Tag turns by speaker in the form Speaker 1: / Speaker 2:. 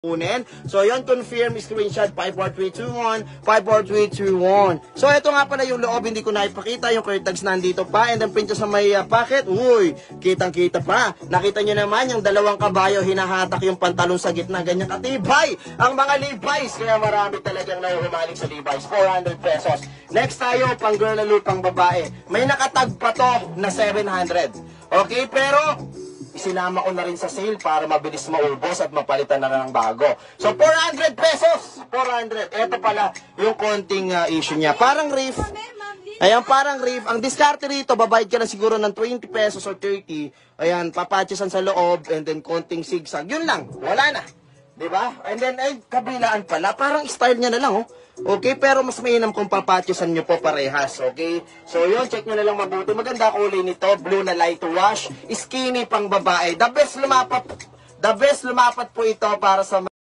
Speaker 1: kunin. So, yon confirm, screenshot, 54321, 54321. So, ito nga pala yung loob, hindi ko na ipakita, yung clear tags nandito pa, and then print sa may packet, uy, kitang-kita pa. Nakita nyo naman, yung dalawang kabayo, hinahatak yung pantalon sa gitna, ganyan katibay. Ang mga Levi's, kaya marami talagang nahuhumaling sa Levi's, 400 pesos. Next tayo, pang girl na pang babae. May nakatag pa to na 700. Okay, pero isinama ko na rin sa sale para mabilis maubos at mapalitan na ng bago. So, 400 pesos! 400. Ito pala yung konting issue niya. Parang reef. Ayan, parang reef. Ang diskarte rito, babayad ka na siguro ng 20 pesos or 30. Ayan, papatchesan sa loob and then konting zigzag. Yun lang. Wala na. Diba? And then, ay, kabilaan pala. Parang style niya na lang, oh. Okay, pero mas mainam kung papatchesan nyo po parehas, okay? So, yun, check nyo na lang mabuti. Maganda kulay nito, blue na light wash, skinny pang babae. The best lumapat po ito para sa